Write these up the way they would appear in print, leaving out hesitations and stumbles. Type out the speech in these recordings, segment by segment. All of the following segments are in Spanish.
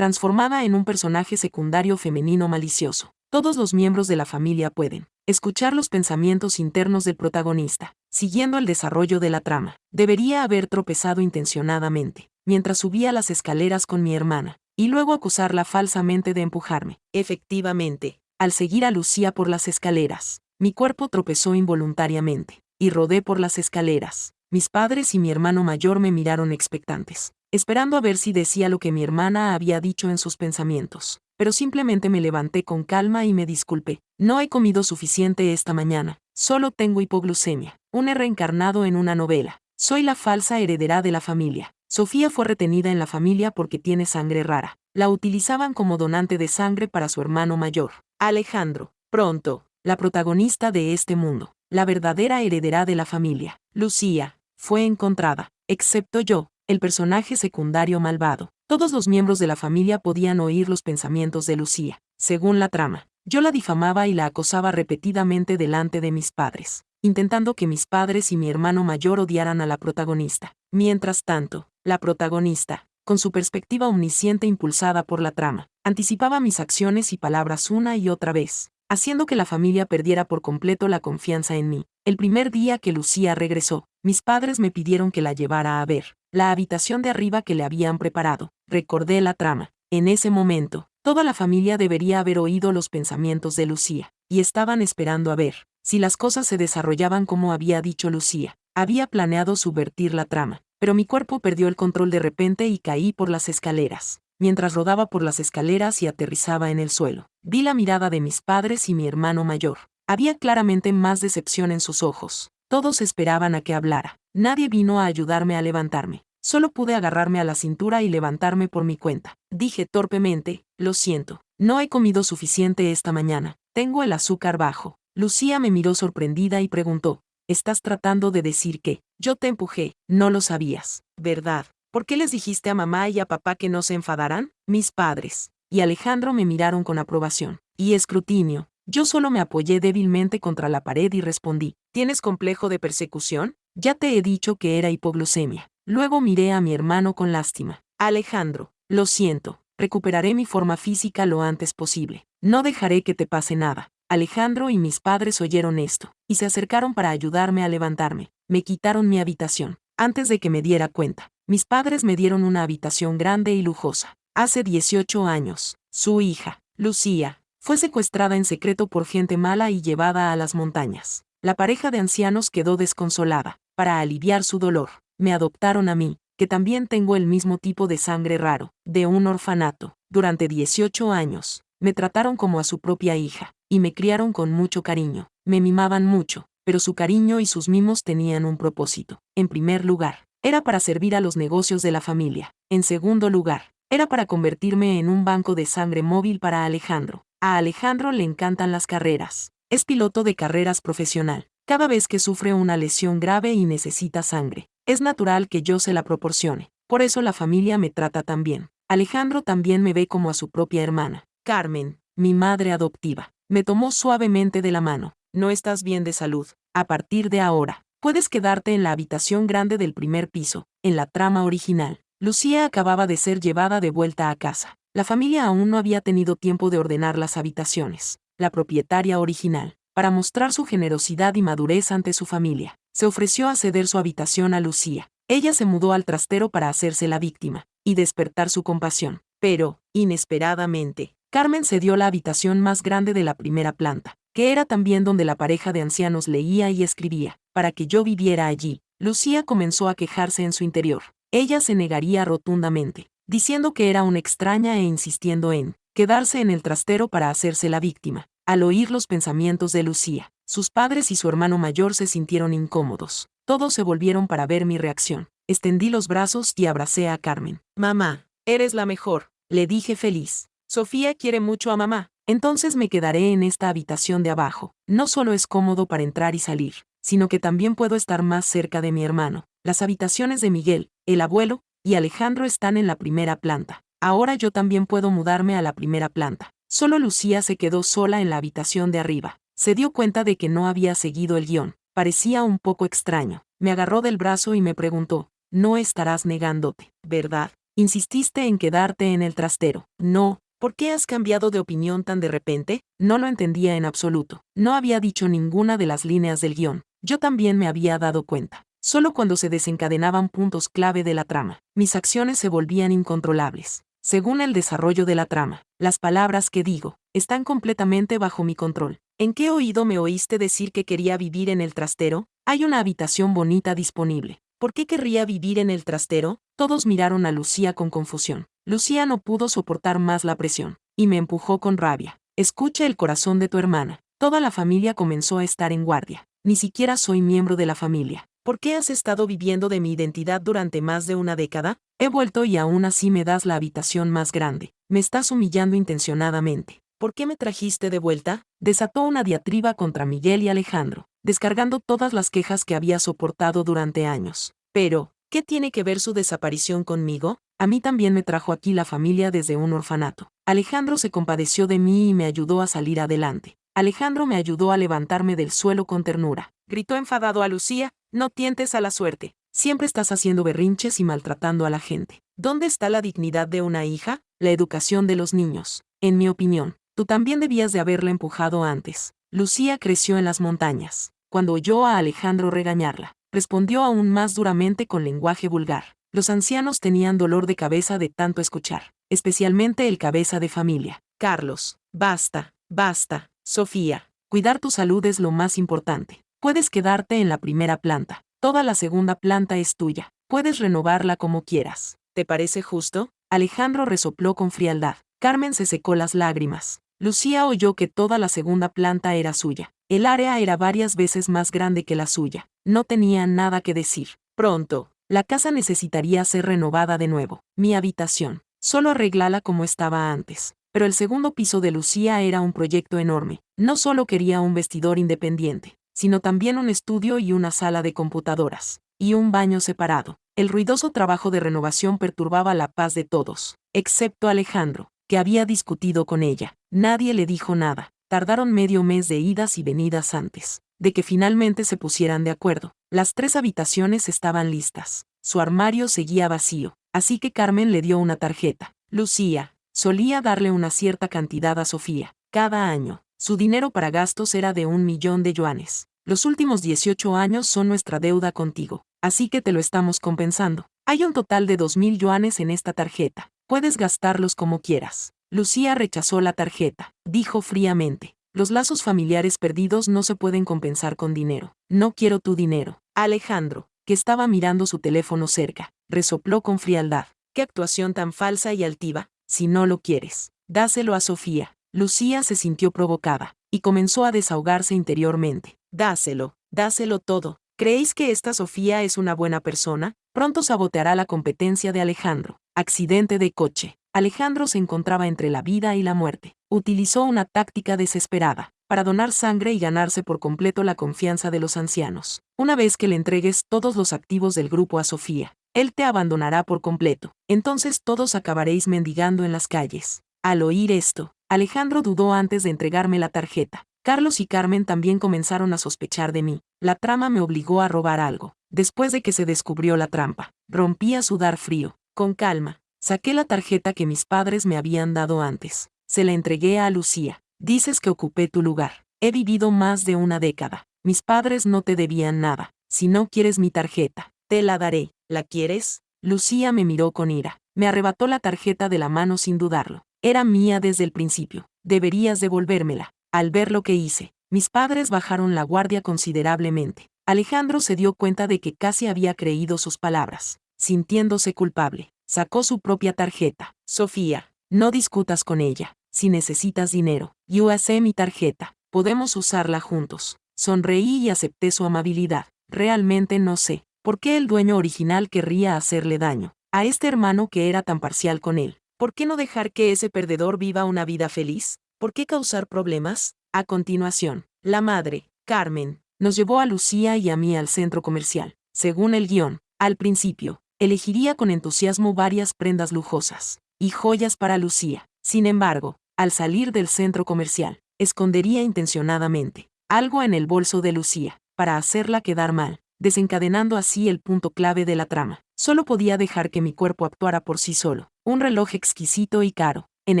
transformada en un personaje secundario femenino malicioso. Todos los miembros de la familia pueden escuchar los pensamientos internos del protagonista, siguiendo el desarrollo de la trama. Debería haber tropezado intencionadamente, mientras subía las escaleras con mi hermana, y luego acusarla falsamente de empujarme. Efectivamente, al seguir a Lucía por las escaleras, mi cuerpo tropezó involuntariamente, y rodé por las escaleras. Mis padres y mi hermano mayor me miraron expectantes, esperando a ver si decía lo que mi hermana había dicho en sus pensamientos. Pero simplemente me levanté con calma y me disculpé. No he comido suficiente esta mañana, solo tengo hipoglucemia, un reencarnado en una novela. Soy la falsa heredera de la familia. Sofía fue retenida en la familia porque tiene sangre rara. La utilizaban como donante de sangre para su hermano mayor, Alejandro. Pronto, la protagonista de este mundo, la verdadera heredera de la familia, Lucía, fue encontrada, excepto yo, el personaje secundario malvado. Todos los miembros de la familia podían oír los pensamientos de Lucía. Según la trama, yo la difamaba y la acosaba repetidamente delante de mis padres, intentando que mis padres y mi hermano mayor odiaran a la protagonista. Mientras tanto, la protagonista, con su perspectiva omnisciente impulsada por la trama, anticipaba mis acciones y palabras una y otra vez, haciendo que la familia perdiera por completo la confianza en mí. El primer día que Lucía regresó, mis padres me pidieron que la llevara a ver la habitación de arriba que le habían preparado. Recordé la trama. En ese momento, toda la familia debería haber oído los pensamientos de Lucía, y estaban esperando a ver si las cosas se desarrollaban como había dicho Lucía. Había planeado subvertir la trama, pero mi cuerpo perdió el control de repente y caí por las escaleras. Mientras rodaba por las escaleras y aterrizaba en el suelo, vi la mirada de mis padres y mi hermano mayor. Había claramente más decepción en sus ojos. Todos esperaban a que hablara. Nadie vino a ayudarme a levantarme. Solo pude agarrarme a la cintura y levantarme por mi cuenta. Dije torpemente, lo siento, no he comido suficiente esta mañana, tengo el azúcar bajo. Lucía me miró sorprendida y preguntó, ¿estás tratando de decir que yo te empujé? No lo sabías, ¿verdad? ¿Por qué les dijiste a mamá y a papá que no se enfadaran? Mis padres y Alejandro me miraron con aprobación y escrutinio. Yo solo me apoyé débilmente contra la pared y respondí, ¿tienes complejo de persecución? Ya te he dicho que era hipoglucemia. Luego miré a mi hermano con lástima. Alejandro, lo siento, recuperaré mi forma física lo antes posible. No dejaré que te pase nada. Alejandro y mis padres oyeron esto, y se acercaron para ayudarme a levantarme. Me quitaron mi habitación. Antes de que me diera cuenta, mis padres me dieron una habitación grande y lujosa. Hace 18 años, su hija, Lucía, fue secuestrada en secreto por gente mala y llevada a las montañas. La pareja de ancianos quedó desconsolada. Para aliviar su dolor, me adoptaron a mí, que también tengo el mismo tipo de sangre raro, de un orfanato. Durante 18 años, me trataron como a su propia hija, y me criaron con mucho cariño. Me mimaban mucho, pero su cariño y sus mimos tenían un propósito. En primer lugar, era para servir a los negocios de la familia. En segundo lugar, era para convertirme en un banco de sangre móvil para Alejandro. A Alejandro le encantan las carreras. Es piloto de carreras profesional. Cada vez que sufre una lesión grave y necesita sangre, es natural que yo se la proporcione. Por eso la familia me trata tan bien. Alejandro también me ve como a su propia hermana. Carmen, mi madre adoptiva, me tomó suavemente de la mano. No estás bien de salud. A partir de ahora, puedes quedarte en la habitación grande del primer piso. En la trama original, Lucía acababa de ser llevada de vuelta a casa. La familia aún no había tenido tiempo de ordenar las habitaciones. La propietaria original, para mostrar su generosidad y madurez ante su familia, se ofreció a ceder su habitación a Lucía. Ella se mudó al trastero para hacerse la víctima y despertar su compasión. Pero, inesperadamente, Carmen cedió la habitación más grande de la primera planta, que era también donde la pareja de ancianos leía y escribía, para que yo viviera allí. Lucía comenzó a quejarse en su interior. Ella se negaría rotundamente, diciendo que era una extraña e insistiendo en quedarse en el trastero para hacerse la víctima. Al oír los pensamientos de Lucía, sus padres y su hermano mayor se sintieron incómodos. Todos se volvieron para ver mi reacción. Extendí los brazos y abracé a Carmen. Mamá, eres la mejor, le dije feliz. Sofía quiere mucho a mamá. Entonces me quedaré en esta habitación de abajo. No solo es cómodo para entrar y salir, sino que también puedo estar más cerca de mi hermano. Las habitaciones de Miguel, el abuelo, y Alejandro están en la primera planta. Ahora yo también puedo mudarme a la primera planta. Solo Lucía se quedó sola en la habitación de arriba. Se dio cuenta de que no había seguido el guión. Parecía un poco extraño. Me agarró del brazo y me preguntó, no estarás negándote, ¿verdad? Insististe en quedarte en el trastero. No, ¿por qué has cambiado de opinión tan de repente? No lo entendía en absoluto. No había dicho ninguna de las líneas del guión. Yo también me había dado cuenta. Solo cuando se desencadenaban puntos clave de la trama, mis acciones se volvían incontrolables. Según el desarrollo de la trama, las palabras que digo están completamente bajo mi control. ¿En qué oído me oíste decir que quería vivir en el trastero? Hay una habitación bonita disponible. ¿Por qué querría vivir en el trastero? Todos miraron a Lucía con confusión. Lucía no pudo soportar más la presión, y me empujó con rabia. Escucha el corazón de tu hermana. Toda la familia comenzó a estar en guardia. Ni siquiera soy miembro de la familia. ¿Por qué has estado viviendo de mi identidad durante más de una década? He vuelto y aún así me das la habitación más grande. Me estás humillando intencionadamente. ¿Por qué me trajiste de vuelta? Desató una diatriba contra Miguel y Alejandro, descargando todas las quejas que había soportado durante años. Pero, ¿qué tiene que ver su desaparición conmigo? A mí también me trajo aquí la familia desde un orfanato. Alejandro se compadeció de mí y me ayudó a salir adelante. Alejandro me ayudó a levantarme del suelo con ternura. Gritó enfadado a Lucía, no tientes a la suerte. Siempre estás haciendo berrinches y maltratando a la gente. ¿Dónde está la dignidad de una hija? La educación de los niños. En mi opinión, tú también debías de haberla empujado antes. Lucía creció en las montañas. Cuando oyó a Alejandro regañarla, respondió aún más duramente con lenguaje vulgar. Los ancianos tenían dolor de cabeza de tanto escuchar, especialmente el cabeza de familia. Carlos, basta, basta. Sofía, cuidar tu salud es lo más importante. Puedes quedarte en la primera planta. Toda la segunda planta es tuya. Puedes renovarla como quieras. ¿Te parece justo? Alejandro resopló con frialdad. Carmen se secó las lágrimas. Lucía oyó que toda la segunda planta era suya. El área era varias veces más grande que la suya. No tenía nada que decir. Pronto, la casa necesitaría ser renovada de nuevo. Mi habitación. Solo arréglala como estaba antes. Pero el segundo piso de Lucía era un proyecto enorme. No solo quería un vestidor independiente, sino también un estudio y una sala de computadoras, y un baño separado. El ruidoso trabajo de renovación perturbaba la paz de todos, excepto Alejandro, que había discutido con ella. Nadie le dijo nada. Tardaron medio mes de idas y venidas antes de que finalmente se pusieran de acuerdo. Las 3 habitaciones estaban listas. Su armario seguía vacío, así que Carmen le dio una tarjeta. Lucía solía darle una cierta cantidad a Sofía, cada año. Su dinero para gastos era de 1.000.000 de yuanes. Los últimos 18 años son nuestra deuda contigo, así que te lo estamos compensando. Hay un total de 2.000 yuanes en esta tarjeta. Puedes gastarlos como quieras. Lucía rechazó la tarjeta. Dijo fríamente: los lazos familiares perdidos no se pueden compensar con dinero. No quiero tu dinero. Alejandro, que estaba mirando su teléfono cerca, resopló con frialdad. ¿Qué actuación tan falsa y altiva? Si no lo quieres, dáselo a Sofía. Lucía se sintió provocada, y comenzó a desahogarse interiormente. Dáselo todo. ¿Creéis que esta Sofía es una buena persona? Pronto saboteará la competencia de Alejandro. Accidente de coche. Alejandro se encontraba entre la vida y la muerte. Utilizó una táctica desesperada para donar sangre y ganarse por completo la confianza de los ancianos. Una vez que le entregues todos los activos del grupo a Sofía, él te abandonará por completo. Entonces todos acabaréis mendigando en las calles. Al oír esto, Alejandro dudó antes de entregarme la tarjeta. Carlos y Carmen también comenzaron a sospechar de mí. La trama me obligó a robar algo. Después de que se descubrió la trampa, rompí a sudar frío. Con calma, saqué la tarjeta que mis padres me habían dado antes. Se la entregué a Lucía. Dices que ocupé tu lugar. He vivido más de una década. Mis padres no te debían nada. Si no quieres mi tarjeta, te la daré. ¿La quieres? Lucía me miró con ira. Me arrebató la tarjeta de la mano sin dudarlo. Era mía desde el principio. Deberías devolvérmela. Al ver lo que hice, mis padres bajaron la guardia considerablemente. Alejandro se dio cuenta de que casi había creído sus palabras. Sintiéndose culpable, sacó su propia tarjeta. Sofía, no discutas con ella. Si necesitas dinero, yo usé mi tarjeta. Podemos usarla juntos. Sonreí y acepté su amabilidad. Realmente no sé por qué el dueño original querría hacerle daño a este hermano que era tan parcial con él. ¿Por qué no dejar que ese perdedor viva una vida feliz? ¿Por qué causar problemas? A continuación, la madre, Carmen, nos llevó a Lucía y a mí al centro comercial. Según el guión, al principio, elegiría con entusiasmo varias prendas lujosas y joyas para Lucía. Sin embargo, al salir del centro comercial, escondería intencionadamente algo en el bolso de Lucía, para hacerla quedar mal. desencadenando así el punto clave de la trama. Solo podía dejar que mi cuerpo actuara por sí solo. Un reloj exquisito y caro, en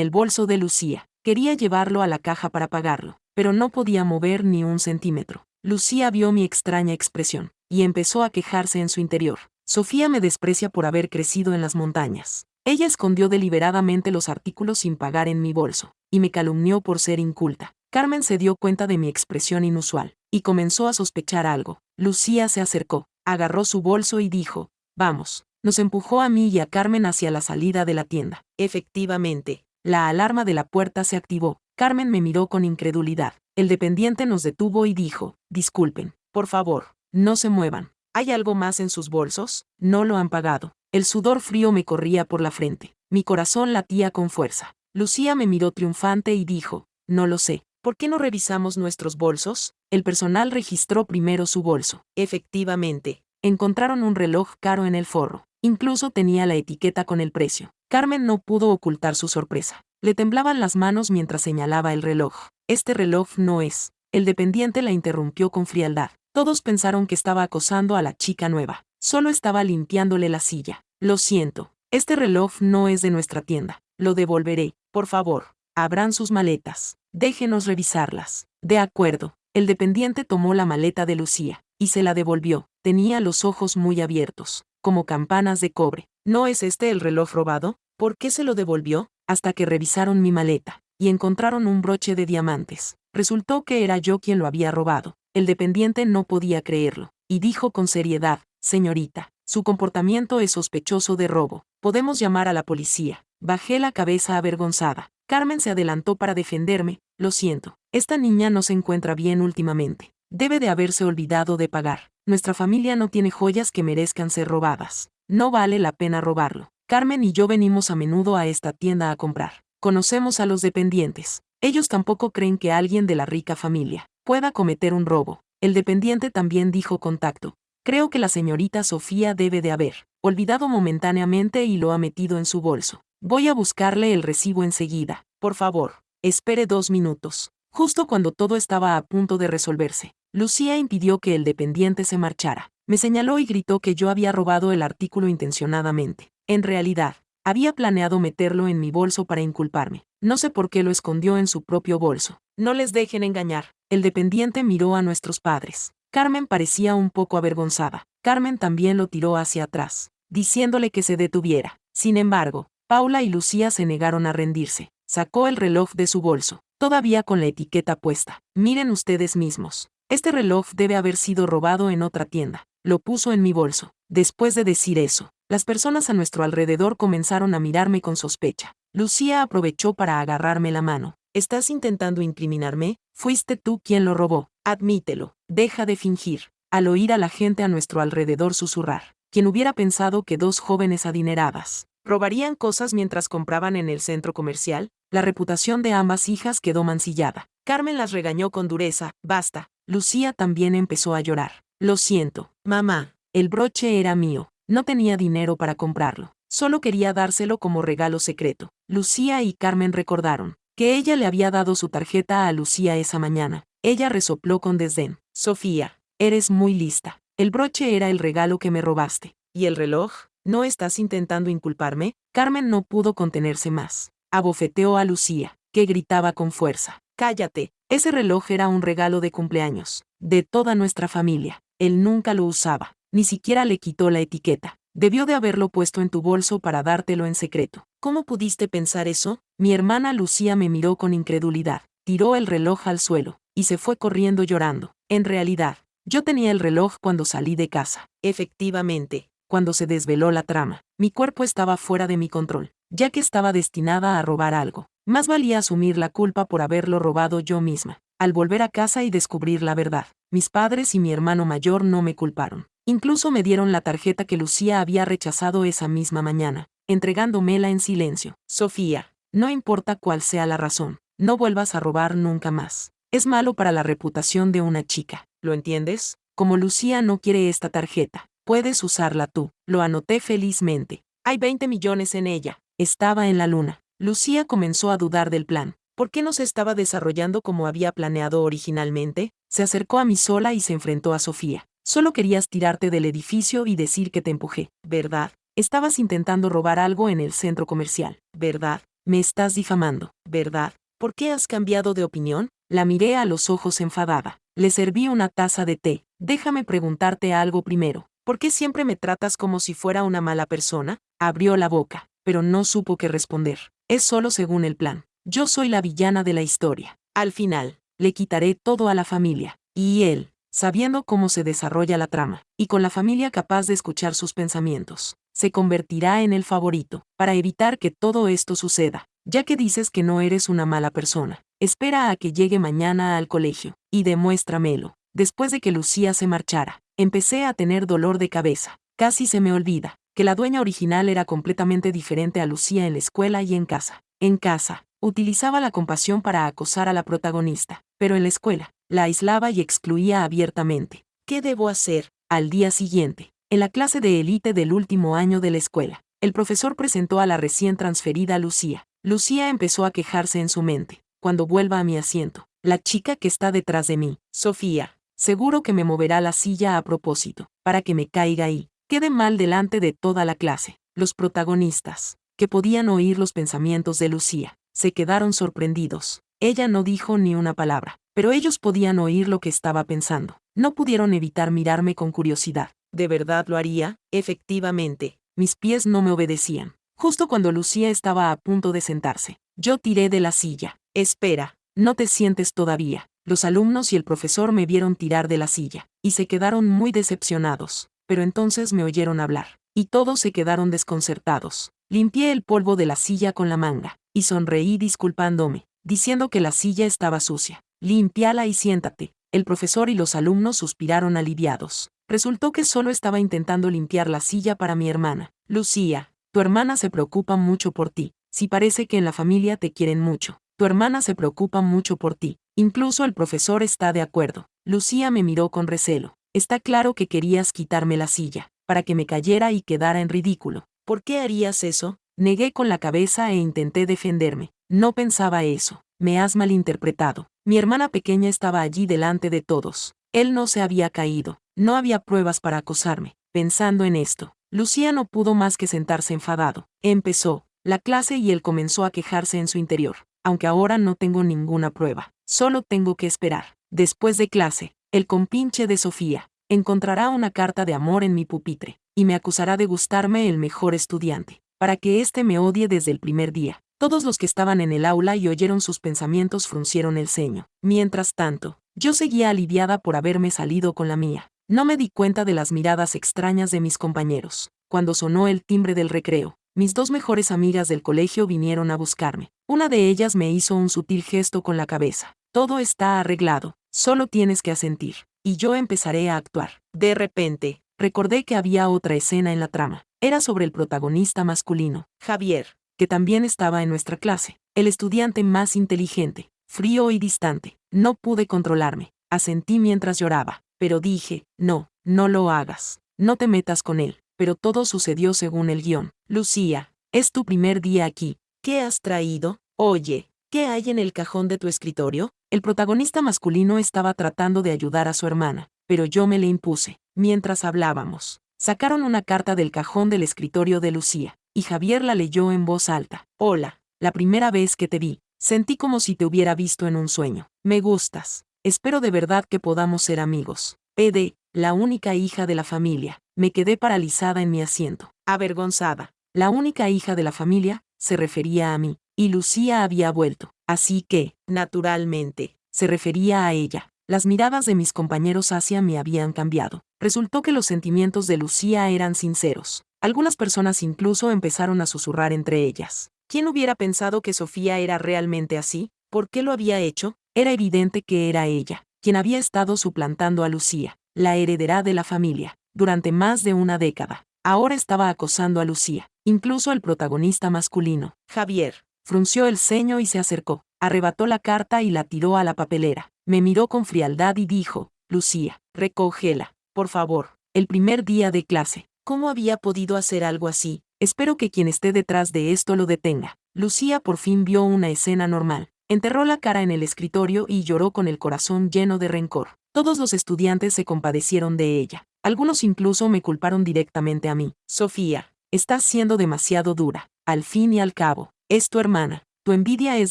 el bolso de Lucía. Quería llevarlo a la caja para pagarlo, pero no podía mover ni un centímetro. Lucía vio mi extraña expresión, y empezó a quejarse en su interior. Sofía me desprecia por haber crecido en las montañas. Ella escondió deliberadamente los artículos sin pagar en mi bolso, y me calumnió por ser inculta. Carmen se dio cuenta de mi expresión inusual, y comenzó a sospechar algo. Lucía se acercó, agarró su bolso y dijo, «Vamos». Nos empujó a mí y a Carmen hacia la salida de la tienda. Efectivamente, la alarma de la puerta se activó. Carmen me miró con incredulidad. El dependiente nos detuvo y dijo, «Disculpen, por favor, no se muevan. ¿Hay algo más en sus bolsos? No lo han pagado». El sudor frío me corría por la frente. Mi corazón latía con fuerza. Lucía me miró triunfante y dijo, «No lo sé. ¿Por qué no revisamos nuestros bolsos?» El personal registró primero su bolso. Efectivamente, encontraron un reloj caro en el forro. Incluso tenía la etiqueta con el precio. Carmen no pudo ocultar su sorpresa. Le temblaban las manos mientras señalaba el reloj. «Este reloj no es». El dependiente la interrumpió con frialdad. Todos pensaron que estaba acosando a la chica nueva. Solo estaba limpiándole la silla. «Lo siento. Este reloj no es de nuestra tienda. Lo devolveré. Por favor, abran sus maletas. Déjenos revisarlas». «De acuerdo». El dependiente tomó la maleta de Lucía y se la devolvió. Tenía los ojos muy abiertos, como campanas de cobre. «¿No es este el reloj robado? ¿Por qué se lo devolvió?» Hasta que revisaron mi maleta y encontraron un broche de diamantes. Resultó que era yo quien lo había robado. El dependiente no podía creerlo, y dijo con seriedad, «Señorita, su comportamiento es sospechoso de robo. Podemos llamar a la policía». Bajé la cabeza avergonzada. Carmen se adelantó para defenderme. «Lo siento, esta niña no se encuentra bien últimamente. Debe de haberse olvidado de pagar. Nuestra familia no tiene joyas que merezcan ser robadas. No vale la pena robarlo. Carmen y yo venimos a menudo a esta tienda a comprar. Conocemos a los dependientes. Ellos tampoco creen que alguien de la rica familia pueda cometer un robo». El dependiente también dijo con tacto, «Creo que la señorita Sofía debe de haber olvidado momentáneamente y lo ha metido en su bolso. Voy a buscarle el recibo enseguida. Por favor, espere 2 minutos». Justo cuando todo estaba a punto de resolverse, Lucía impidió que el dependiente se marchara. Me señaló y gritó que yo había robado el artículo intencionadamente. En realidad, había planeado meterlo en mi bolso para inculparme. No sé por qué lo escondió en su propio bolso. «No les dejen engañar». El dependiente miró a nuestros padres. Carmen parecía un poco avergonzada. Carmen también lo tiró hacia atrás, diciéndole que se detuviera. Sin embargo, Paula y Lucía se negaron a rendirse. Sacó el reloj de su bolso, todavía con la etiqueta puesta. «Miren ustedes mismos. Este reloj debe haber sido robado en otra tienda. Lo puso en mi bolso». Después de decir eso, las personas a nuestro alrededor comenzaron a mirarme con sospecha. Lucía aprovechó para agarrarme la mano. «¿Estás intentando incriminarme? Fuiste tú quien lo robó. Admítelo. Deja de fingir». Al oír a la gente a nuestro alrededor susurrar, ¿quién hubiera pensado que 2 jóvenes adineradas robarían cosas mientras compraban en el centro comercial? La reputación de ambas hijas quedó mancillada. Carmen las regañó con dureza. «Basta». Lucía también empezó a llorar. «Lo siento, mamá. El broche era mío. No tenía dinero para comprarlo. Solo quería dárselo como regalo secreto». Lucía y Carmen recordaron que ella le había dado su tarjeta a Lucía esa mañana. Ella resopló con desdén. «Sofía, eres muy lista. El broche era el regalo que me robaste. ¿Y el reloj? ¿No estás intentando inculparme?» Carmen no pudo contenerse más. Abofeteó a Lucía, que gritaba con fuerza. «Cállate. Ese reloj era un regalo de cumpleaños, de toda nuestra familia. Él nunca lo usaba. Ni siquiera le quitó la etiqueta. Debió de haberlo puesto en tu bolso para dártelo en secreto». «¿Cómo pudiste pensar eso?» Mi hermana Lucía me miró con incredulidad. Tiró el reloj al suelo y se fue corriendo llorando. «En realidad, yo tenía el reloj cuando salí de casa». Efectivamente, cuando se desveló la trama, mi cuerpo estaba fuera de mi control, ya que estaba destinada a robar algo. Más valía asumir la culpa por haberlo robado yo misma. Al volver a casa y descubrir la verdad, mis padres y mi hermano mayor no me culparon. Incluso me dieron la tarjeta que Lucía había rechazado esa misma mañana, entregándomela en silencio. «Sofía, no importa cuál sea la razón, no vuelvas a robar nunca más. Es malo para la reputación de una chica. ¿Lo entiendes? Como Lucía no quiere esta tarjeta, puedes usarla tú». Lo anoté felizmente. «Hay 20 millones en ella». Estaba en la luna. Lucía comenzó a dudar del plan. ¿Por qué no se estaba desarrollando como había planeado originalmente? Se acercó a mí sola y se enfrentó a Sofía. Solo querías tirarte del edificio y decir que te empujé, ¿verdad? Estabas intentando robar algo en el centro comercial, ¿verdad? Me estás difamando, ¿verdad? ¿Por qué has cambiado de opinión? La miré a los ojos enfadada. Le serví una taza de té. Déjame preguntarte algo primero. ¿Por qué siempre me tratas como si fuera una mala persona? Abrió la boca, pero no supo qué responder. Es solo según el plan. Yo soy la villana de la historia. Al final, le quitaré todo a la familia. Y él, sabiendo cómo se desarrolla la trama, y con la familia capaz de escuchar sus pensamientos, se convertirá en el favorito. Para evitar que todo esto suceda, ya que dices que no eres una mala persona, espera a que llegue mañana al colegio, y demuéstramelo. Después de que Lucía se marchara, empecé a tener dolor de cabeza. Casi se me olvida que la dueña original era completamente diferente a Lucía en la escuela y en casa. En casa, utilizaba la compasión para acosar a la protagonista, pero en la escuela, la aislaba y excluía abiertamente. ¿Qué debo hacer? Al día siguiente, en la clase de élite del último año de la escuela, el profesor presentó a la recién transferida Lucía. Lucía empezó a quejarse en su mente. Cuando vuelva a mi asiento, la chica que está detrás de mí, Sofía, seguro que me moverá la silla a propósito, para que me caiga y quede mal delante de toda la clase. Los protagonistas, que podían oír los pensamientos de Lucía, se quedaron sorprendidos. Ella no dijo ni una palabra, pero ellos podían oír lo que estaba pensando. No pudieron evitar mirarme con curiosidad. ¿De verdad lo haría? Efectivamente, mis pies no me obedecían. Justo cuando Lucía estaba a punto de sentarse, yo tiré de la silla. Espera, no te sientes todavía. Los alumnos y el profesor me vieron tirar de la silla, y se quedaron muy decepcionados, pero entonces me oyeron hablar, y todos se quedaron desconcertados. Limpié el polvo de la silla con la manga, y sonreí disculpándome, diciendo que la silla estaba sucia. Límpiala y siéntate. El profesor y los alumnos suspiraron aliviados. Resultó que solo estaba intentando limpiar la silla para mi hermana. Lucía, tu hermana se preocupa mucho por ti. Si parece que en la familia te quieren mucho. Tu hermana se preocupa mucho por ti. Incluso el profesor está de acuerdo. Lucía me miró con recelo. Está claro que querías quitarme la silla, para que me cayera y quedara en ridículo. ¿Por qué harías eso? Negué con la cabeza e intenté defenderme. No pensaba eso. Me has malinterpretado. Mi hermana pequeña estaba allí delante de todos. Él no se había caído. No había pruebas para acosarme. Pensando en esto, Lucía no pudo más que sentarse enfadado. Empezó la clase y él comenzó a quejarse en su interior. Aunque ahora no tengo ninguna prueba. Solo tengo que esperar. Después de clase, el compinche de Sofía encontrará una carta de amor en mi pupitre, y me acusará de gustarme el mejor estudiante, para que éste me odie desde el primer día. Todos los que estaban en el aula y oyeron sus pensamientos fruncieron el ceño. Mientras tanto, yo seguía aliviada por haberme salido con la mía. No me di cuenta de las miradas extrañas de mis compañeros. Cuando sonó el timbre del recreo, mis dos mejores amigas del colegio vinieron a buscarme. Una de ellas me hizo un sutil gesto con la cabeza. Todo está arreglado, solo tienes que asentir, y yo empezaré a actuar. De repente, recordé que había otra escena en la trama. Era sobre el protagonista masculino, Javier, que también estaba en nuestra clase, el estudiante más inteligente, frío y distante. No pude controlarme. Asentí mientras lloraba, pero dije, no, no lo hagas. No te metas con él. Pero todo sucedió según el guión. Lucía, es tu primer día aquí. ¿Qué has traído? Oye, ¿qué hay en el cajón de tu escritorio? El protagonista masculino estaba tratando de ayudar a su hermana, pero yo me le impuse. Mientras hablábamos, sacaron una carta del cajón del escritorio de Lucía, y Javier la leyó en voz alta. Hola, la primera vez que te vi, sentí como si te hubiera visto en un sueño. Me gustas. Espero de verdad que podamos ser amigos. PD, la única hija de la familia. Me quedé paralizada en mi asiento, avergonzada. La única hija de la familia, se refería a mí, y Lucía había vuelto. Así que, naturalmente, se refería a ella. Las miradas de mis compañeros hacia mí habían cambiado. Resultó que los sentimientos de Lucía eran sinceros. Algunas personas incluso empezaron a susurrar entre ellas. ¿Quién hubiera pensado que Sofía era realmente así? ¿Por qué lo había hecho? Era evidente que era ella, quien había estado suplantando a Lucía, la heredera de la familia, durante más de una década. Ahora estaba acosando a Lucía, incluso al protagonista masculino. Javier frunció el ceño y se acercó, arrebató la carta y la tiró a la papelera. Me miró con frialdad y dijo, Lucía, recógela, por favor. El primer día de clase. ¿Cómo había podido hacer algo así? Espero que quien esté detrás de esto lo detenga. Lucía por fin vio una escena normal. Enterró la cara en el escritorio y lloró con el corazón lleno de rencor. Todos los estudiantes se compadecieron de ella. Algunos incluso me culparon directamente a mí. Sofía, estás siendo demasiado dura. Al fin y al cabo, es tu hermana. Tu envidia es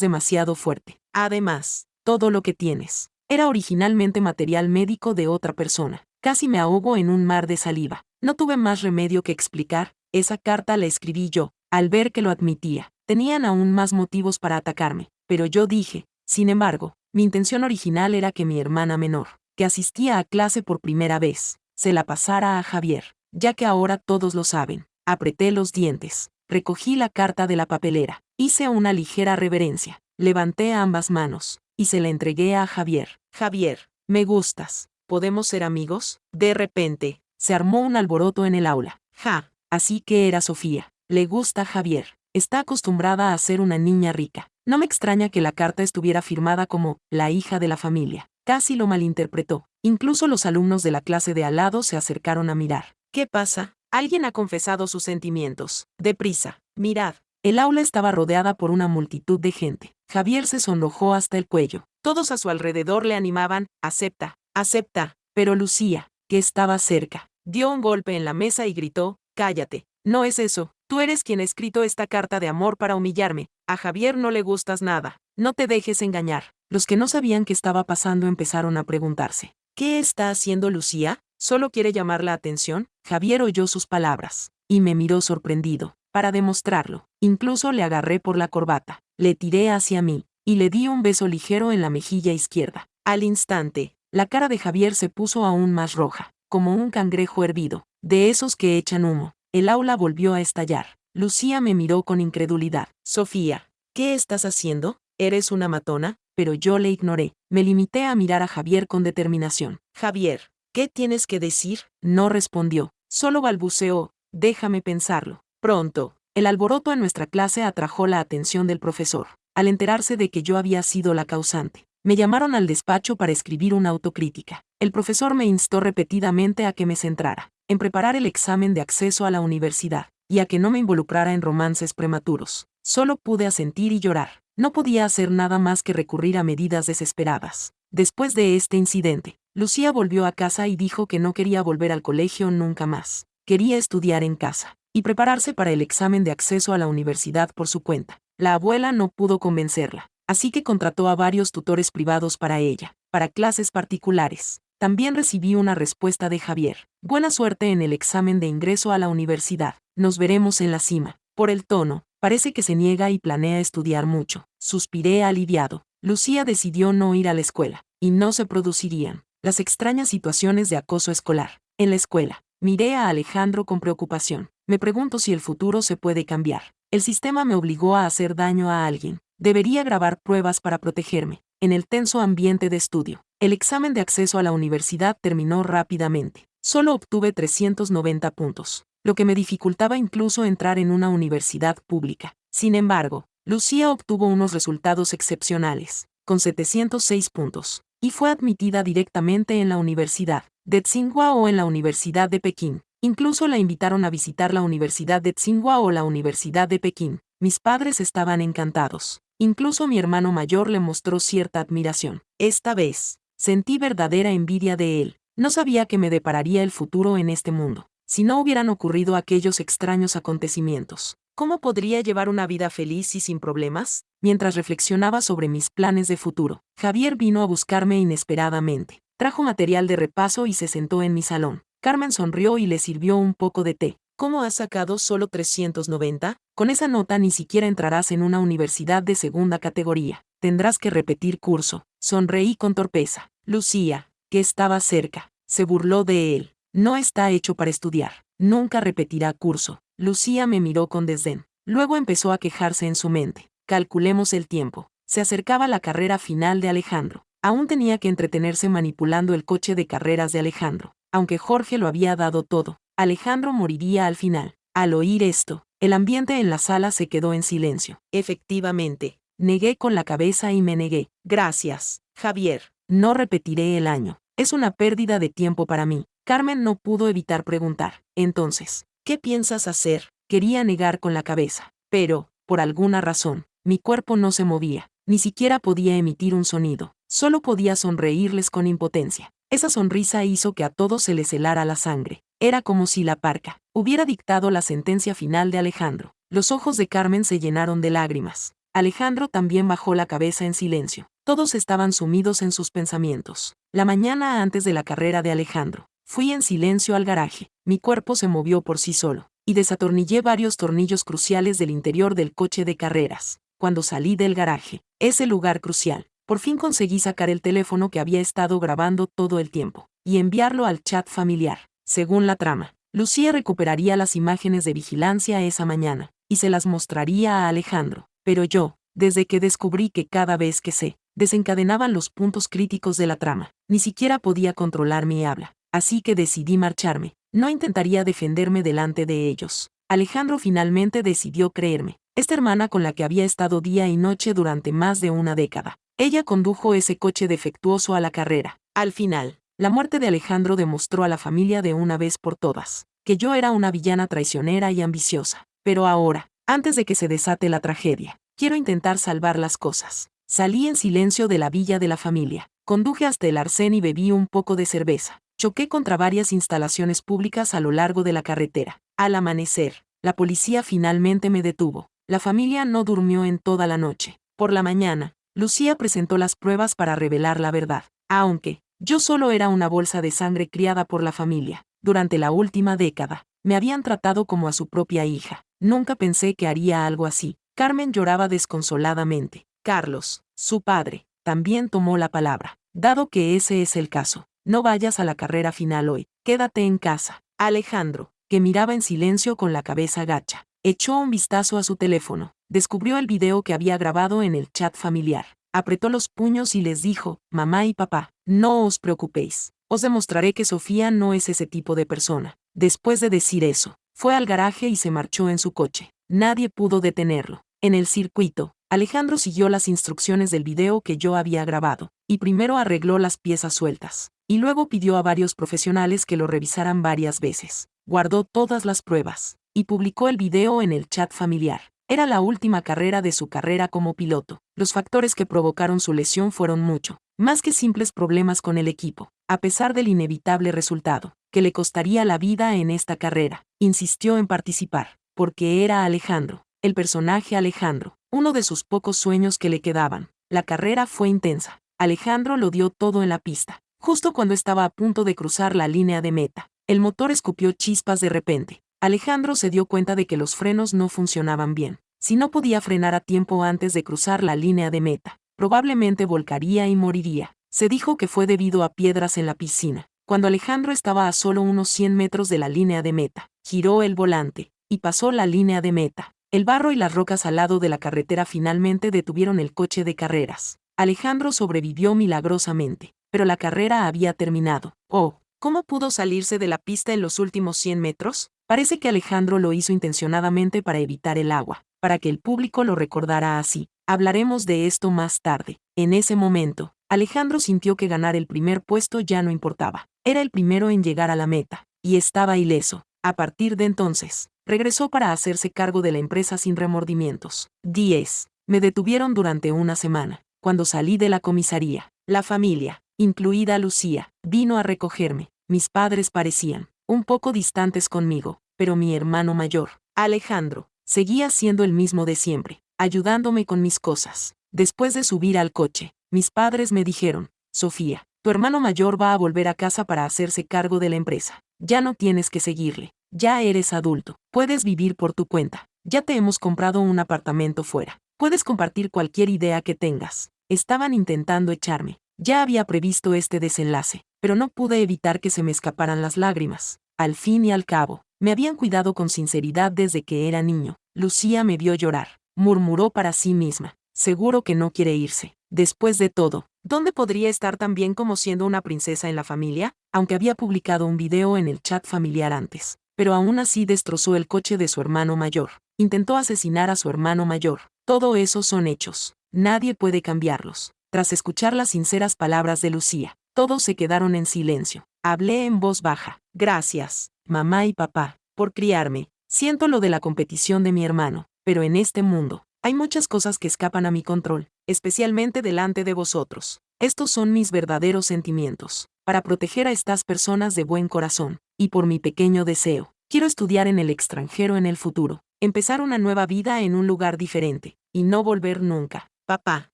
demasiado fuerte. Además, todo lo que tienes era originalmente material médico de otra persona. Casi me ahogo en un mar de saliva. No tuve más remedio que explicar. Esa carta la escribí yo. Al ver que lo admitía, tenían aún más motivos para atacarme. Pero yo dije, sin embargo, mi intención original era que mi hermana menor, que asistía a clase por primera vez, se la pasara a Javier, ya que ahora todos lo saben. Apreté los dientes, recogí la carta de la papelera, hice una ligera reverencia, levanté ambas manos, y se la entregué a Javier. Javier, me gustas. ¿Podemos ser amigos? De repente, se armó un alboroto en el aula. Ja, así que era Sofía. Le gusta Javier. Está acostumbrada a ser una niña rica. No me extraña que la carta estuviera firmada como la hija de la familia. Casi lo malinterpretó. Incluso los alumnos de la clase de al lado se acercaron a mirar. ¿Qué pasa? Alguien ha confesado sus sentimientos. Deprisa. Mirad. El aula estaba rodeada por una multitud de gente. Javier se sonrojó hasta el cuello. Todos a su alrededor le animaban. Acepta, acepta. Pero Lucía, que estaba cerca, dio un golpe en la mesa y gritó, cállate. No es eso. Tú eres quien ha escrito esta carta de amor para humillarme. A Javier no le gustas nada. No te dejes engañar. Los que no sabían qué estaba pasando empezaron a preguntarse. ¿Qué está haciendo Lucía? ¿Solo quiere llamar la atención? Javier oyó sus palabras, y me miró sorprendido. Para demostrarlo, incluso le agarré por la corbata, le tiré hacia mí, y le di un beso ligero en la mejilla izquierda. Al instante, la cara de Javier se puso aún más roja, como un cangrejo hervido, de esos que echan humo. El aula volvió a estallar. Lucía me miró con incredulidad. Sofía, ¿qué estás haciendo? ¿Eres una matona? Pero yo le ignoré. Me limité a mirar a Javier con determinación. Javier, ¿qué tienes que decir? No respondió. Solo balbuceó. Déjame pensarlo. Pronto, el alboroto en nuestra clase atrajo la atención del profesor. Al enterarse de que yo había sido la causante, me llamaron al despacho para escribir una autocrítica. El profesor me instó repetidamente a que me centrara en preparar el examen de acceso a la universidad, y a que no me involucrara en romances prematuros. Solo pude asentir y llorar. No podía hacer nada más que recurrir a medidas desesperadas. Después de este incidente, Lucía volvió a casa y dijo que no quería volver al colegio nunca más. Quería estudiar en casa y prepararse para el examen de acceso a la universidad por su cuenta. La abuela no pudo convencerla, así que contrató a varios tutores privados para ella, para clases particulares. También recibí una respuesta de Javier. Buena suerte en el examen de ingreso a la universidad. Nos veremos en la cima. Por el tono, parece que se niega y planea estudiar mucho. Suspiré aliviado. Lucía decidió no ir a la escuela, y no se producirían las extrañas situaciones de acoso escolar. En la escuela, miré a Alejandro con preocupación. Me pregunto si el futuro se puede cambiar. El sistema me obligó a hacer daño a alguien. Debería grabar pruebas para protegerme. En el tenso ambiente de estudio, el examen de acceso a la universidad terminó rápidamente. Solo obtuve 390 puntos, lo que me dificultaba incluso entrar en una universidad pública. Sin embargo, Lucía obtuvo unos resultados excepcionales, con 706 puntos, y fue admitida directamente en la Universidad de Tsinghua o en la Universidad de Pekín. Incluso la invitaron a visitar la Universidad de Tsinghua o la Universidad de Pekín. Mis padres estaban encantados. Incluso mi hermano mayor le mostró cierta admiración. Esta vez, sentí verdadera envidia de él. No sabía que me depararía el futuro en este mundo, si no hubieran ocurrido aquellos extraños acontecimientos. ¿Cómo podría llevar una vida feliz y sin problemas? Mientras reflexionaba sobre mis planes de futuro, Javier vino a buscarme inesperadamente. Trajo material de repaso y se sentó en mi salón. Carmen sonrió y le sirvió un poco de té. ¿Cómo has sacado solo 390? Con esa nota ni siquiera entrarás en una universidad de segunda categoría. Tendrás que repetir curso. Sonreí con torpeza. Lucía, que estaba cerca, se burló de él. No está hecho para estudiar. Nunca repetirá curso. Lucía me miró con desdén. Luego empezó a quejarse en su mente. Calculemos el tiempo. Se acercaba la carrera final de Alejandro. Aún tenía que entretenerse manipulando el coche de carreras de Alejandro. Aunque Jorge lo había dado todo, Alejandro moriría al final. Al oír esto, el ambiente en la sala se quedó en silencio. Efectivamente, negué con la cabeza y me negué. Gracias, Javier. No repetiré el año. Es una pérdida de tiempo para mí. Carmen no pudo evitar preguntar. Entonces, ¿qué piensas hacer? Quería negar con la cabeza. Pero, por alguna razón, mi cuerpo no se movía. Ni siquiera podía emitir un sonido. Solo podía sonreírles con impotencia. Esa sonrisa hizo que a todos se les helara la sangre. Era como si la parca hubiera dictado la sentencia final de Alejandro. Los ojos de Carmen se llenaron de lágrimas. Alejandro también bajó la cabeza en silencio. Todos estaban sumidos en sus pensamientos. La mañana antes de la carrera de Alejandro, fui en silencio al garaje. Mi cuerpo se movió por sí solo, y desatornillé varios tornillos cruciales del interior del coche de carreras. Cuando salí del garaje, ese lugar crucial, por fin conseguí sacar el teléfono que había estado grabando todo el tiempo, y enviarlo al chat familiar. Según la trama, Lucía recuperaría las imágenes de vigilancia esa mañana, y se las mostraría a Alejandro. Pero yo, desde que descubrí que cada vez que se desencadenaban los puntos críticos de la trama, ni siquiera podía controlar mi habla. Así que decidí marcharme. No intentaría defenderme delante de ellos. Alejandro finalmente decidió creerme. Esta hermana con la que había estado día y noche durante más de una década. Ella condujo ese coche defectuoso a la carrera. Al final, la muerte de Alejandro demostró a la familia de una vez por todas que yo era una villana traicionera y ambiciosa. Pero ahora, antes de que se desate la tragedia, quiero intentar salvar las cosas. Salí en silencio de la villa de la familia. Conduje hasta el arcén y bebí un poco de cerveza. Choqué contra varias instalaciones públicas a lo largo de la carretera. Al amanecer, la policía finalmente me detuvo. La familia no durmió en toda la noche. Por la mañana, Lucía presentó las pruebas para revelar la verdad. Aunque yo solo era una bolsa de sangre criada por la familia, durante la última década, me habían tratado como a su propia hija. Nunca pensé que haría algo así. Carmen lloraba desconsoladamente. Carlos, su padre, también tomó la palabra. Dado que ese es el caso, no vayas a la carrera final hoy, quédate en casa. Alejandro, que miraba en silencio con la cabeza gacha, echó un vistazo a su teléfono, descubrió el video que había grabado en el chat familiar, apretó los puños y les dijo: mamá y papá, no os preocupéis, os demostraré que Sofía no es ese tipo de persona. Después de decir eso, fue al garaje y se marchó en su coche. Nadie pudo detenerlo. En el circuito, Alejandro siguió las instrucciones del video que yo había grabado, y primero arregló las piezas sueltas, y luego pidió a varios profesionales que lo revisaran varias veces. Guardó todas las pruebas, y publicó el video en el chat familiar. Era la última carrera de su carrera como piloto. Los factores que provocaron su lesión fueron mucho, más que simples problemas con el equipo. A pesar del inevitable resultado, que le costaría la vida en esta carrera, insistió en participar, porque era Alejandro, el personaje Alejandro, uno de sus pocos sueños que le quedaban. La carrera fue intensa. Alejandro lo dio todo en la pista. Justo cuando estaba a punto de cruzar la línea de meta, el motor escupió chispas de repente. Alejandro se dio cuenta de que los frenos no funcionaban bien. Si no podía frenar a tiempo antes de cruzar la línea de meta, probablemente volcaría y moriría. Se dijo que fue debido a piedras en la piscina. Cuando Alejandro estaba a solo unos 100 metros de la línea de meta, giró el volante y pasó la línea de meta. El barro y las rocas al lado de la carretera finalmente detuvieron el coche de carreras. Alejandro sobrevivió milagrosamente, pero la carrera había terminado. Oh, ¿cómo pudo salirse de la pista en los últimos 100 metros? Parece que Alejandro lo hizo intencionadamente para evitar el agua, para que el público lo recordara así. Hablaremos de esto más tarde. En ese momento, Alejandro sintió que ganar el primer puesto ya no importaba. Era el primero en llegar a la meta, y estaba ileso. A partir de entonces, regresó para hacerse cargo de la empresa sin remordimientos. 10. Me detuvieron durante una semana. Cuando salí de la comisaría, la familia, incluida Lucía, vino a recogerme. Mis padres parecían un poco distantes conmigo, pero mi hermano mayor, Alejandro, seguía siendo el mismo de siempre, ayudándome con mis cosas. Después de subir al coche, mis padres me dijeron: Sofía, tu hermano mayor va a volver a casa para hacerse cargo de la empresa. Ya no tienes que seguirle. Ya eres adulto. Puedes vivir por tu cuenta. Ya te hemos comprado un apartamento fuera. Puedes compartir cualquier idea que tengas. Estaban intentando echarme. Ya había previsto este desenlace, pero no pude evitar que se me escaparan las lágrimas. Al fin y al cabo, me habían cuidado con sinceridad desde que era niño. Lucía me vio llorar. Murmuró para sí misma: seguro que no quiere irse. Después de todo, ¿dónde podría estar tan bien como siendo una princesa en la familia? Aunque había publicado un video en el chat familiar antes, pero aún así destrozó el coche de su hermano mayor. Intentó asesinar a su hermano mayor. Todo eso son hechos. Nadie puede cambiarlos. Tras escuchar las sinceras palabras de Lucía, todos se quedaron en silencio. Hablé en voz baja: gracias, mamá y papá, por criarme. Siento lo de la competición de mi hermano, pero en este mundo hay muchas cosas que escapan a mi control, especialmente delante de vosotros. Estos son mis verdaderos sentimientos. Para proteger a estas personas de buen corazón, y por mi pequeño deseo, quiero estudiar en el extranjero en el futuro, empezar una nueva vida en un lugar diferente, y no volver nunca. Papá,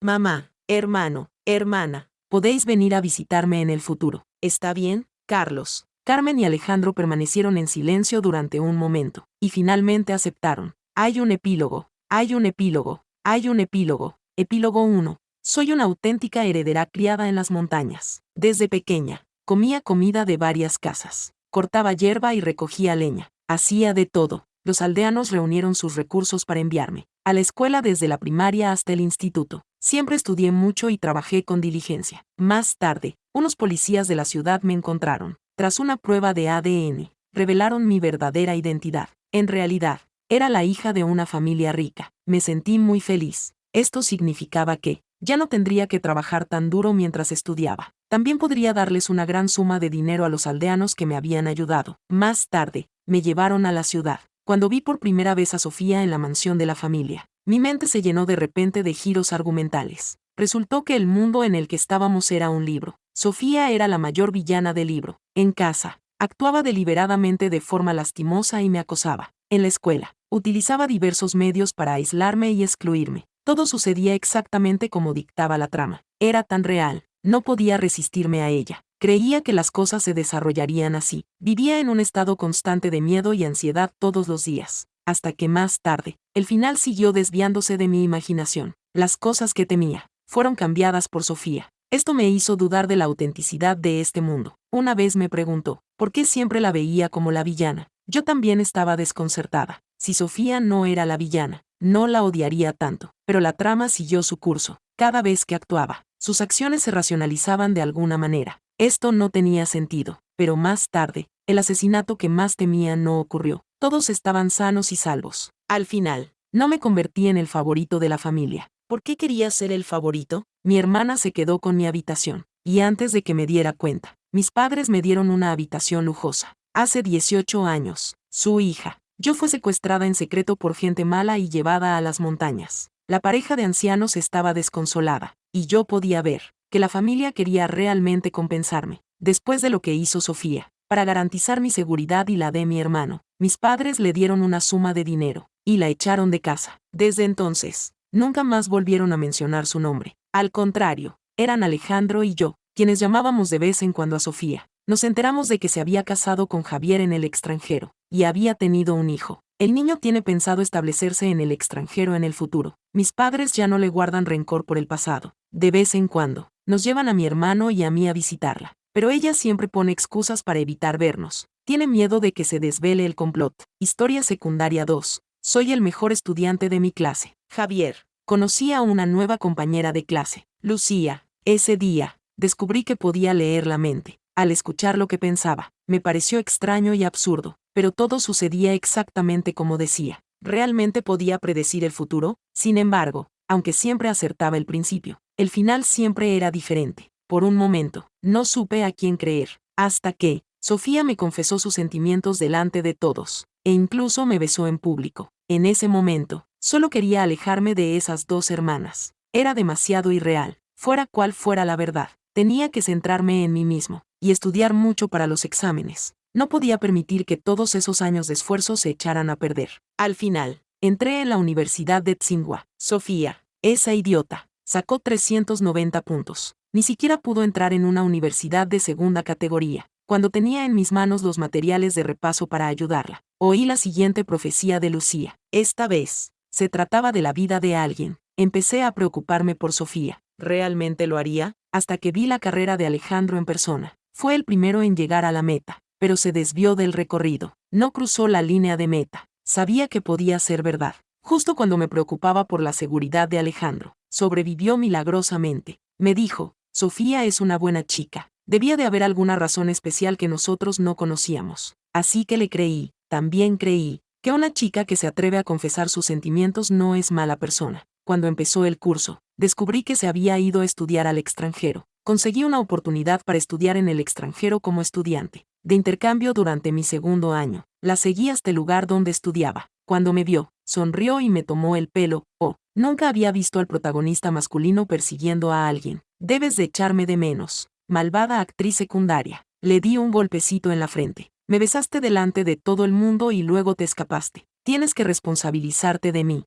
mamá, hermano, hermana, podéis venir a visitarme en el futuro. ¿Está bien, Carlos? Carmen y Alejandro permanecieron en silencio durante un momento, y finalmente aceptaron. Hay un epílogo, hay un epílogo, hay un epílogo. Epílogo 1. Soy una auténtica heredera criada en las montañas. Desde pequeña, comía comida de varias casas, cortaba hierba y recogía leña. Hacía de todo. Los aldeanos reunieron sus recursos para enviarme a la escuela desde la primaria hasta el instituto. Siempre estudié mucho y trabajé con diligencia. Más tarde, unos policías de la ciudad me encontraron. Tras una prueba de ADN, revelaron mi verdadera identidad. En realidad, era la hija de una familia rica. Me sentí muy feliz. Esto significaba que ya no tendría que trabajar tan duro mientras estudiaba. También podría darles una gran suma de dinero a los aldeanos que me habían ayudado. Más tarde, me llevaron a la ciudad. Cuando vi por primera vez a Sofía en la mansión de la familia, mi mente se llenó de repente de giros argumentales. Resultó que el mundo en el que estábamos era un libro. Sofía era la mayor villana del libro. En casa, actuaba deliberadamente de forma lastimosa y me acosaba. En la escuela, utilizaba diversos medios para aislarme y excluirme. Todo sucedía exactamente como dictaba la trama. Era tan real, no podía resistirme a ella. Creía que las cosas se desarrollarían así. Vivía en un estado constante de miedo y ansiedad todos los días. Hasta que más tarde, el final siguió desviándose de mi imaginación. Las cosas que temía fueron cambiadas por Sofía. Esto me hizo dudar de la autenticidad de este mundo. Una vez me preguntó, ¿por qué siempre la veía como la villana? Yo también estaba desconcertada. Si Sofía no era la villana, no la odiaría tanto. Pero la trama siguió su curso. Cada vez que actuaba, sus acciones se racionalizaban de alguna manera. Esto no tenía sentido. Pero más tarde, el asesinato que más temía no ocurrió. Todos estaban sanos y salvos. Al final, no me convertí en el favorito de la familia. ¿Por qué quería ser el favorito? Mi hermana se quedó con mi habitación, y antes de que me diera cuenta, mis padres me dieron una habitación lujosa. Hace 18 años, su hija. Yo fui secuestrada en secreto por gente mala y llevada a las montañas. La pareja de ancianos estaba desconsolada, y yo podía ver que la familia quería realmente compensarme. Después de lo que hizo Sofía, para garantizar mi seguridad y la de mi hermano, mis padres le dieron una suma de dinero, y la echaron de casa. Desde entonces, nunca más volvieron a mencionar su nombre. Al contrario, eran Alejandro y yo, quienes llamábamos de vez en cuando a Sofía. Nos enteramos de que se había casado con Javier en el extranjero, y había tenido un hijo. El niño tiene pensado establecerse en el extranjero en el futuro. Mis padres ya no le guardan rencor por el pasado. De vez en cuando, nos llevan a mi hermano y a mí a visitarla. Pero ella siempre pone excusas para evitar vernos. Tiene miedo de que se desvele el complot. Historia secundaria 2. Soy el mejor estudiante de mi clase. Javier. Conocí a una nueva compañera de clase, Lucía. Ese día, descubrí que podía leer la mente. Al escuchar lo que pensaba, me pareció extraño y absurdo, pero todo sucedía exactamente como decía. ¿Realmente podía predecir el futuro? Sin embargo, aunque siempre acertaba el principio, el final siempre era diferente. Por un momento, no supe a quién creer, hasta que Sofía me confesó sus sentimientos delante de todos, e incluso me besó en público. En ese momento, solo quería alejarme de esas dos hermanas. Era demasiado irreal. Fuera cual fuera la verdad, tenía que centrarme en mí mismo y estudiar mucho para los exámenes. No podía permitir que todos esos años de esfuerzo se echaran a perder. Al final, entré en la Universidad de Tsinghua. Sofía, esa idiota, sacó 390 puntos. Ni siquiera pudo entrar en una universidad de segunda categoría. Cuando tenía en mis manos los materiales de repaso para ayudarla, oí la siguiente profecía de Lucía. Esta vez, se trataba de la vida de alguien. Empecé a preocuparme por Sofía. ¿Realmente lo haría? Hasta que vi la carrera de Alejandro en persona. Fue el primero en llegar a la meta, pero se desvió del recorrido. No cruzó la línea de meta. Sabía que podía ser verdad. Justo cuando me preocupaba por la seguridad de Alejandro, sobrevivió milagrosamente. Me dijo, Sofía es una buena chica. Debía de haber alguna razón especial que nosotros no conocíamos. Así que le creí. También creí que una chica que se atreve a confesar sus sentimientos no es mala persona. Cuando empezó el curso, descubrí que se había ido a estudiar al extranjero. Conseguí una oportunidad para estudiar en el extranjero como estudiante de intercambio durante mi segundo año. La seguí hasta el lugar donde estudiaba. Cuando me vio, sonrió y me tomó el pelo. Oh, nunca había visto al protagonista masculino persiguiendo a alguien. Debes de echarme de menos, malvada actriz secundaria. Le di un golpecito en la frente. Me besaste delante de todo el mundo y luego te escapaste. Tienes que responsabilizarte de mí.